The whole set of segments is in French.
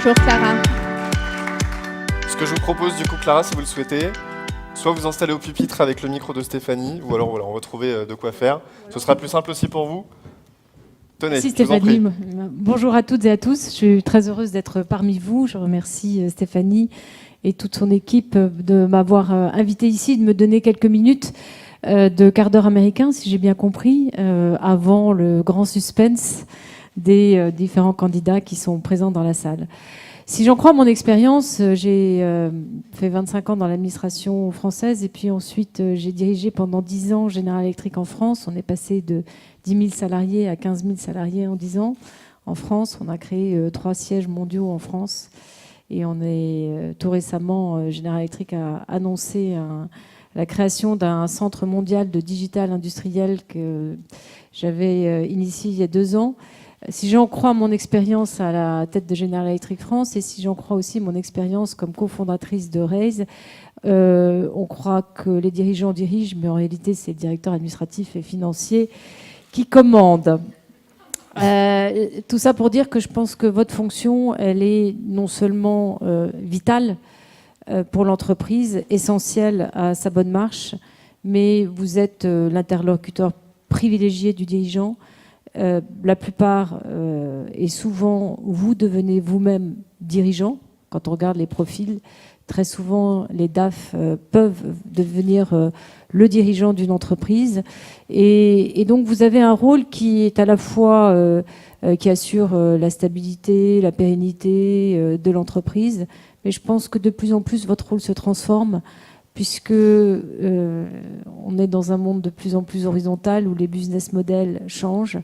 Bonjour Clara. Ce que je vous propose du coup, Clara, si vous le souhaitez, soit vous installez au pupitre avec le micro de Stéphanie, ou alors voilà, on va trouver de quoi faire. Ce sera plus simple aussi pour vous. Tenez, Merci je vous en prie. Stéphanie. Bonjour à toutes et à tous. Je suis très heureuse d'être parmi vous. Je remercie Stéphanie et toute son équipe de m'avoir invité ici, de me donner quelques minutes de quart d'heure américain, si j'ai bien compris, avant le grand suspense des différents candidats qui sont présents dans la salle. Si j'en crois à mon expérience, j'ai fait 25 ans dans l'administration française et puis ensuite j'ai dirigé pendant 10 ans General Electric en France. On est passé de 10 000 salariés à 15 000 salariés en 10 ans. En France, on a créé 3 sièges mondiaux en France et on est tout récemment, General Electric a annoncé la création d'un centre mondial de digital industriel que j'avais initié il y a 2 ans. Si j'en crois à mon expérience à la tête de General Electric France et si j'en crois aussi mon expérience comme cofondatrice de Raise, on croit que les dirigeants dirigent, mais en réalité, c'est le directeur administratif et financier qui commande. Tout ça pour dire que je pense que votre fonction, elle est non seulement vitale pour l'entreprise, essentielle à sa bonne marche, mais vous êtes l'interlocuteur privilégié du dirigeant. La plupart, et souvent, vous devenez vous-même dirigeant. Quand on regarde les profils, très souvent, les DAF peuvent devenir le dirigeant d'une entreprise. Et donc, vous avez un rôle qui est à la fois, qui assure la stabilité, la pérennité de l'entreprise. Mais je pense que de plus en plus, votre rôle se transforme puisque on est dans un monde de plus en plus horizontal où les business models changent.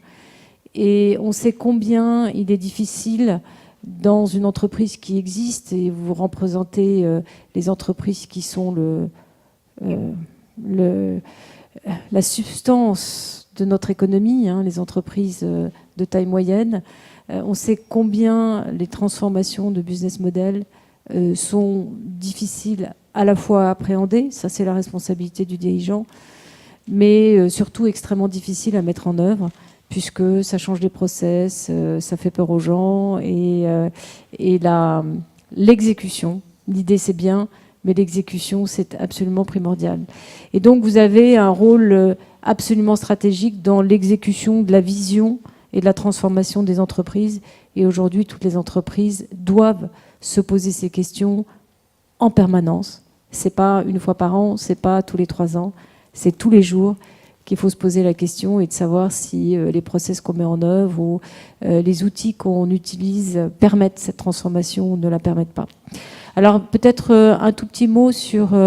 Et on sait combien il est difficile dans une entreprise qui existe, et vous représentez les entreprises qui sont la substance de notre économie, hein, les entreprises de taille moyenne. On sait combien les transformations de business model sont difficiles à la fois à appréhender, ça c'est la responsabilité du dirigeant, mais surtout extrêmement difficiles à mettre en œuvre, puisque ça change les process, ça fait peur aux gens, et l'exécution, l'idée c'est bien, mais l'exécution c'est absolument primordial. Et donc vous avez un rôle absolument stratégique dans l'exécution de la vision et de la transformation des entreprises, et aujourd'hui toutes les entreprises doivent se poser ces questions en permanence. C'est pas une fois par an, c'est pas tous les 3 ans, c'est tous les jours qu'il faut se poser la question et de savoir si les process qu'on met en œuvre ou les outils qu'on utilise permettent cette transformation ou ne la permettent pas. Alors peut-être un tout petit mot sur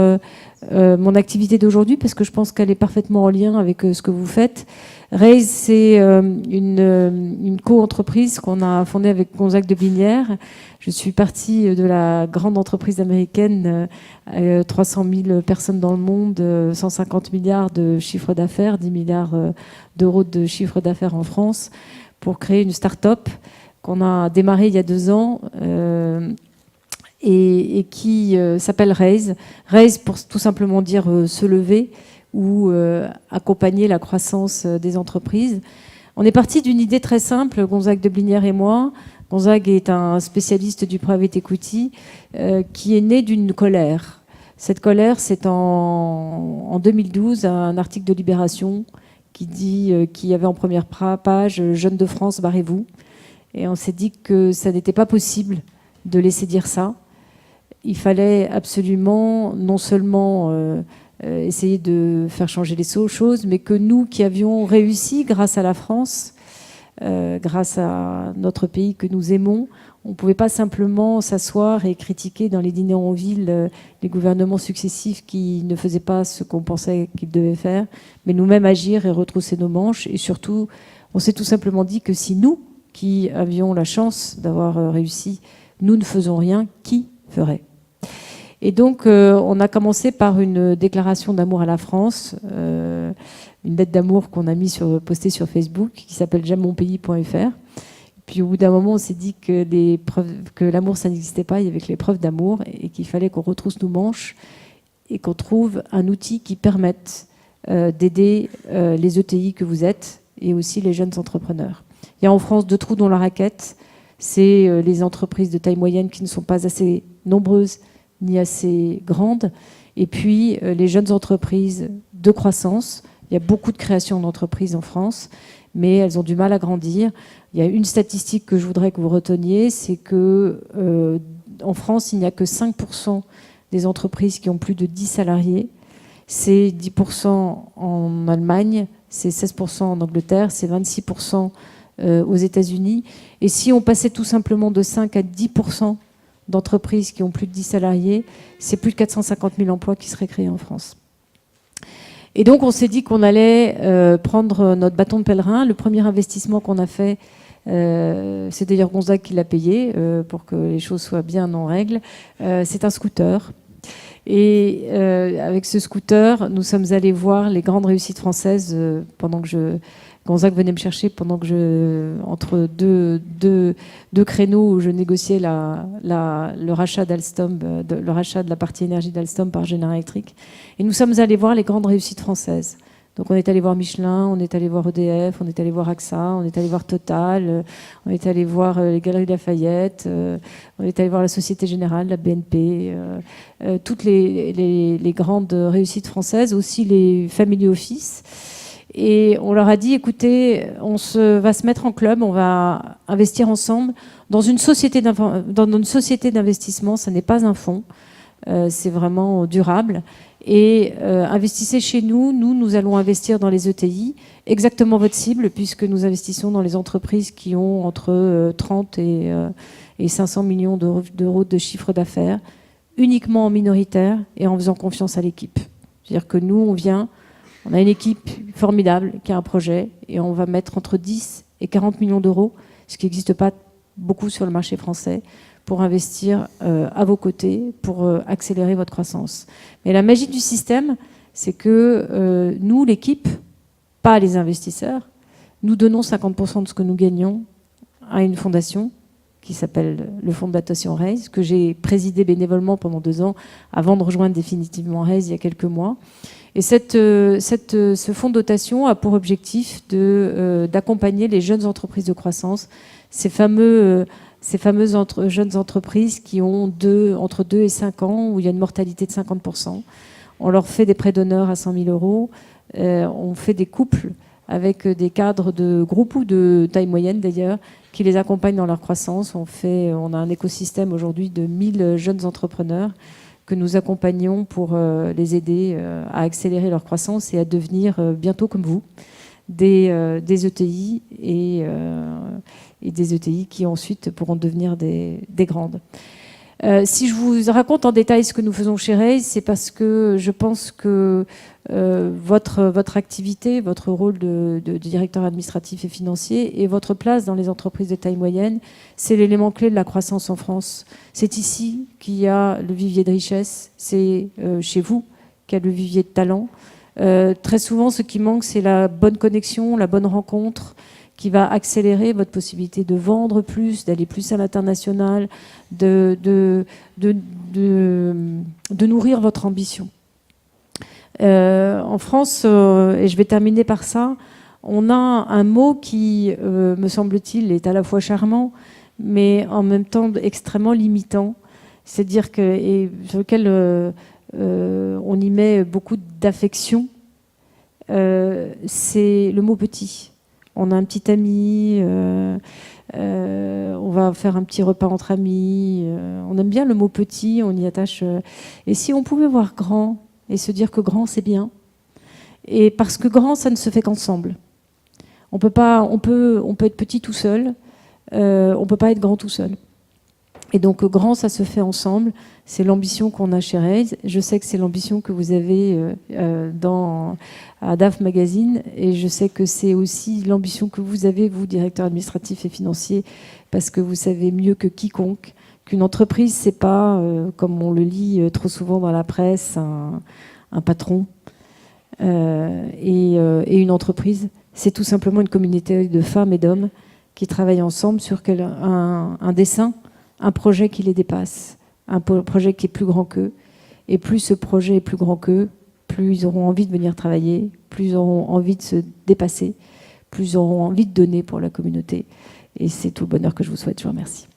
mon activité d'aujourd'hui, parce que je pense qu'elle est parfaitement en lien avec ce que vous faites. Raise, c'est une co-entreprise qu'on a fondée avec Gonzague de Blinière. Je suis partie de la grande entreprise américaine, 300 000 personnes dans le monde, 150 milliards de chiffre d'affaires, 10 milliards d'euros de chiffre d'affaires en France, pour créer une start-up qu'on a démarrée il y a 2 ans et qui s'appelle Raise. Raise pour tout simplement dire se lever ou accompagner la croissance des entreprises. On est parti d'une idée très simple, Gonzague de Blinière et moi. Gonzague est un spécialiste du private equity qui est né d'une colère. Cette colère, c'est en 2012 un article de Libération qui dit qu'il y avait en première page « Jeunes de France, barrez-vous ». Et on s'est dit que ça n'était pas possible de laisser dire ça. Il fallait absolument non seulement essayer de faire changer les choses, mais que nous qui avions réussi grâce à la France, grâce à notre pays que nous aimons, on ne pouvait pas simplement s'asseoir et critiquer dans les dîners en ville les gouvernements successifs qui ne faisaient pas ce qu'on pensait qu'ils devaient faire, mais nous-mêmes agir et retrousser nos manches. Et surtout, on s'est tout simplement dit que si nous, qui avions la chance d'avoir réussi, nous ne faisons rien, qui ferait ? Et donc, on a commencé par une déclaration d'amour à la France, une lettre d'amour qu'on a postée sur Facebook, qui s'appelle j'aimemonpays.fr. Puis au bout d'un moment, on s'est dit que l'amour, ça n'existait pas, il y avait que les preuves d'amour, et qu'il fallait qu'on retrousse nos manches et qu'on trouve un outil qui permette d'aider les ETI que vous êtes et aussi les jeunes entrepreneurs. Il y a en France 2 trous dans la raquette. c'est les entreprises de taille moyenne qui ne sont pas assez nombreuses ni assez grandes, et puis les jeunes entreprises de croissance. Il y a beaucoup de créations d'entreprises en France, mais elles ont du mal à grandir. Il y a une statistique que je voudrais que vous reteniez, c'est que en France, il n'y a que 5% des entreprises qui ont plus de 10 salariés. C'est 10% en Allemagne, c'est 16% en Angleterre, c'est 26% aux États-Unis. Et si on passait tout simplement de 5 à 10% d'entreprises qui ont plus de 10 salariés, c'est plus de 450 000 emplois qui seraient créés en France. Et donc, on s'est dit qu'on allait prendre notre bâton de pèlerin. Le premier investissement qu'on a fait, c'est d'ailleurs Gonzague qui l'a payé pour que les choses soient bien en règle. C'est un scooter. Et avec ce scooter, nous sommes allés voir les grandes réussites françaises pendant que Gonzague venait me chercher entre deux créneaux où je négociais le rachat d'Alstom, le rachat de la partie énergie d'Alstom par Général Electric. Et nous sommes allés voir les grandes réussites françaises. Donc on est allé voir Michelin, on est allé voir EDF, on est allé voir AXA, on est allé voir Total, on est allé voir les Galeries Lafayette, on est allé voir la Société Générale, la BNP, toutes les grandes réussites françaises, aussi les family office. Et on leur a dit, écoutez, va se mettre en club, on va investir ensemble dans une société d'investissement. Ça n'est pas un fonds, c'est vraiment durable. Et investissez chez nous. Nous allons investir dans les ETI, exactement votre cible, puisque nous investissons dans les entreprises qui ont entre 30 et 500 millions d'euros de chiffre d'affaires, uniquement en minoritaire et en faisant confiance à l'équipe. C'est-à-dire que nous, on a une équipe formidable qui a un projet et on va mettre entre 10 et 40 millions d'euros, ce qui n'existe pas beaucoup sur le marché français, pour investir à vos côtés, pour accélérer votre croissance. Mais la magie du système, c'est que nous, l'équipe, pas les investisseurs, nous donnons 50% de ce que nous gagnons à une fondation qui s'appelle le Fonds de dotation Raise, que j'ai présidé bénévolement pendant 2 ans avant de rejoindre définitivement Raise il y a quelques mois. Et ce fonds de dotation a pour objectif d'accompagner les jeunes entreprises de croissance, ces fameuses jeunes entreprises qui ont entre 2 et 5 ans, où il y a une mortalité de 50%. On leur fait des prêts d'honneur à 100 000 euros. On fait des couples avec des cadres de groupe ou de taille moyenne d'ailleurs, qui les accompagnent dans leur croissance. On a un écosystème aujourd'hui de 1000 jeunes entrepreneurs que nous accompagnons pour les aider à accélérer leur croissance et à devenir bientôt comme vous, des ETI et des ETI qui ensuite pourront devenir des grandes. Si je vous raconte en détail ce que nous faisons chez Raise, c'est parce que je pense que votre activité, votre rôle de directeur administratif et financier et votre place dans les entreprises de taille moyenne, c'est l'élément clé de la croissance en France. C'est ici qu'il y a le vivier de richesse, c'est chez vous qu'il y a le vivier de talent. Très souvent, ce qui manque, c'est la bonne connexion, la bonne rencontre, qui va accélérer votre possibilité de vendre plus, d'aller plus à l'international, de nourrir votre ambition. En France, et je vais terminer par ça, on a un mot qui, me semble-t-il, est à la fois charmant, mais en même temps extrêmement limitant. C'est-à-dire et sur lequel on y met beaucoup d'affection, c'est le mot petit. On a un petit ami, on va faire un petit repas entre amis. On aime bien le mot petit, on y attache. Et si on pouvait voir grand et se dire que grand, c'est bien. Et parce que grand, ça ne se fait qu'ensemble. On peut être petit tout seul, on peut pas être grand tout seul. Et donc grand, ça se fait ensemble. C'est l'ambition qu'on a chez Raise. Je sais que c'est l'ambition que vous avez à DAF Magazine, et je sais que c'est aussi l'ambition que vous avez, vous, directeur administratif et financier, parce que vous savez mieux que quiconque qu'une entreprise, c'est pas, comme on le lit trop souvent dans la presse, un patron. Et une entreprise, c'est tout simplement une communauté de femmes et d'hommes qui travaillent ensemble sur un dessein, un projet qui les dépasse, un projet qui est plus grand qu'eux. Et plus ce projet est plus grand qu'eux, plus ils auront envie de venir travailler, plus ils auront envie de se dépasser, plus auront envie de donner pour la communauté. Et c'est tout le bonheur que je vous souhaite. Je vous remercie.